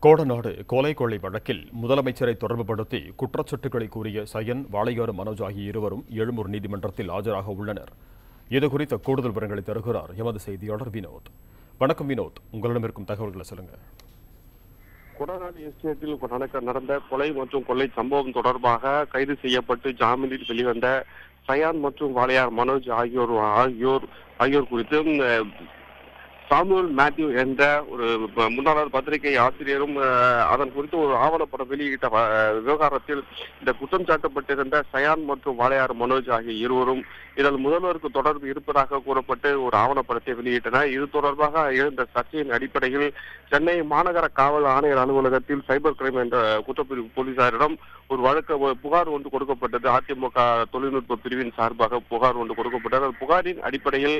கோடநாடு கொலை கொள்ளை வழக்கில் முதலமைச்சரை தொடர்புபடுத்தி குற்றச்சாட்டுகளை கூறிய சயன், வாளையாறு மனோஜ் ஆகிய இருவரும் எழும்பூர் நீதிமன்றத்தில் ஆஜராக உள்ளனர். இதுகுறித்த கூடுதல் விவரங்களை தருகிறார் எமது செய்தியாளர் வினோத். வணக்கம் வினோத், உங்களிடம் இருக்கும் தகவல்களை சொல்லுங்க. கோடநாடு எஸ்டேட்டில் நடந்த கொலை மற்றும் கொள்ளை சம்பவம் தொடர்பாக கைது செய்யப்பட்டு ஜாமீனில் வெளிவந்த சயான் மற்றும் வாளையார் மனோஜ் ஆகியோர் குறித்து சாமுவேல் மேத்யூ என்ற ஒரு முன்னாள் பத்திரிகை ஆசிரியரும் அதன் குறித்து ஒரு ஆவணப்படம் வெளியிட்ட விவகாரத்தில் இந்த குற்றம் சாட்டப்பட்டிருந்த சயான் மற்றும் வாளையார் மனோஜ் ஆகிய இருவரும் இதில் முதல்வருக்கு தொடர்பு இருப்பதாக கூறப்பட்டு ஒரு ஆவணப்படத்தை வெளியிட்டனர். இது தொடர்பாக எழுந்த சர்ச்சையின் அடிப்படையில் சென்னை மாநகர காவல் ஆணையர் அலுவலகத்தில் சைபர் கிரைம் என்ற குற்றப்பிரிவு போலீசாரிடம் ஒரு புகார் ஒன்று கொடுக்கப்பட்டது. அதிமுக தொழில்நுட்ப பிரிவின் சார்பாக புகார் ஒன்று கொடுக்கப்பட்டது. அந்த புகாரின் அடிப்படையில்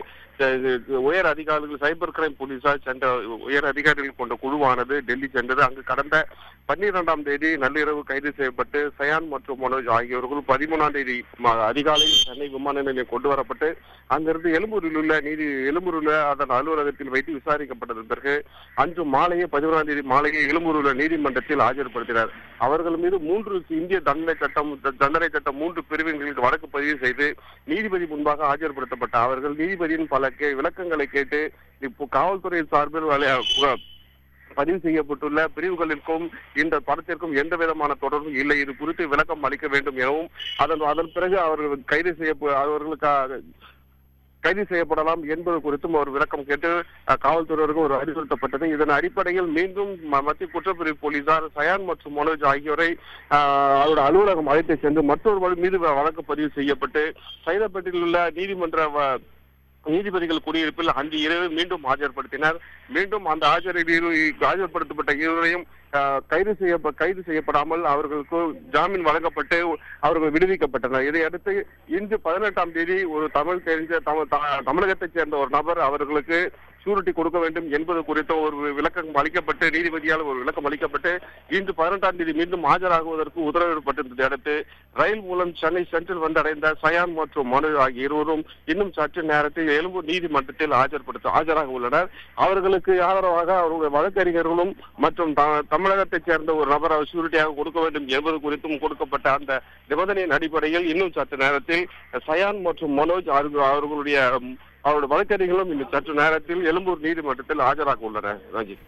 உயர் அதிகாரிகள் சைபர் கிரைம் போலீசார் சென்ற உயர் அதிகாரிகள் கொண்ட குழுவானது டெல்லி சென்றது. அங்கு கடந்த 12ஆம் தேதி நள்ளிரவு கைது செய்யப்பட்டு சயான் மற்றும் மனோஜ் ஆகியோர்கள் 13ஆம் தேதி அதிகாலை சென்னை விமான நிலையம் கொண்டு வரப்பட்டு அங்கிருந்து எழும்பூரில் உள்ள அதன் அலுவலகத்தில் வைத்து விசாரிக்கப்பட்டதன் பிறகு அன்று மாலையே 11ஆம் தேதி மாலையே எழும்பூரில் உள்ள நீதிமன்றத்தில் ஆஜர்படுத்தினர். அவர்கள் மீது இந்திய தண்டனை சட்டம் 3 பிரிவுகளில் வழக்கு பதிவு செய்து நீதிபதி முன்பாக ஆஜர்படுத்தப்பட்ட அவர்கள் நீதிபதியின் பல விளக்கங்களை கேட்டு இப்போ காவல்துறை சார்பில் பதிவு செய்யப்பட்டுள்ள பிரிவுகளுக்கும் இந்த படத்திற்கும் எந்த விதமான தொடர்பும் இல்லை, இது குறித்து விளக்கம் அளிக்க வேண்டும் எனவும் அதன் பிறகு அவர்கள் கைது செய்யப்படலாம் என்பது குறித்தும் ஒரு விளக்கம் கேட்டு காவல்துறையினருக்கு ஒரு அறிவுறுத்தப்பட்டது. இதன் அடிப்படையில் மீண்டும் மத்திய குற்றப்பிரிவு போலீசார் சயான் மற்றும் மனோஜ் ஆகியோரை அவருடைய அலுவலகம் அழைத்து சென்று மற்றொரு மீது வழக்கு பதிவு செய்யப்பட்டு சைதாப்பேட்டையில் உள்ள நீதிபதிகள் குடியிருப்பில் அன்று இரவு மீண்டும் ஆஜர்படுத்தினர். மீண்டும் அந்த ஆஜர்படுத்தப்பட்ட இருவரையும் கைது செய்யப்படாமல் அவர்களுக்கு ஜாமீன் வழங்கப்பட்டு அவர்கள் விடுவிக்கப்பட்டனர். இதையடுத்து இன்று 18ஆம் தேதி ஒரு தமிழகத்தைச் சேர்ந்த ஒரு நபர் அவர்களுக்கு சூரிட்டி கொடுக்க வேண்டும் என்பது குறித்த ஒரு விளக்கம் அளிக்கப்பட்டு நீதிபதியால் ஒரு விளக்கம் அளிக்கப்பட்டு இன்று 18ஆம் தேதி மீண்டும் ஆஜராகுவதற்கு உத்தரவிடப்பட்டிருந்ததை அடுத்து ரயில் மூலம் சென்னை சென்ட்ரல் வந்தடைந்த சயான் மற்றும் மனோஜ் ஆகிய இருவரும் இன்னும் சற்று நேரத்தில் எழும்பூர் நீதிமன்றத்தில் ஆஜராக உள்ளனர். அவர்களுக்கு ஆதரவாக அவர்களுடைய வழக்கறிஞர்களும் மற்றும் தமிழகத்தைச் சேர்ந்த ஒரு நபர் அவர் சூரிட்டியாக கொடுக்க வேண்டும் என்பது குறித்தும் கொடுக்கப்பட்ட அந்த நிபந்தனையின் அடிப்படையில் இன்னும் சற்று நேரத்தில் சயான் மற்றும் மனோஜ் அவருடைய வழக்கறிஞர்களும் இன்னும் சற்று நேரத்தில் எழும்பூர் நீதிமன்றத்தில் ஆஜராக உள்ளனர். ரஞ்சித்.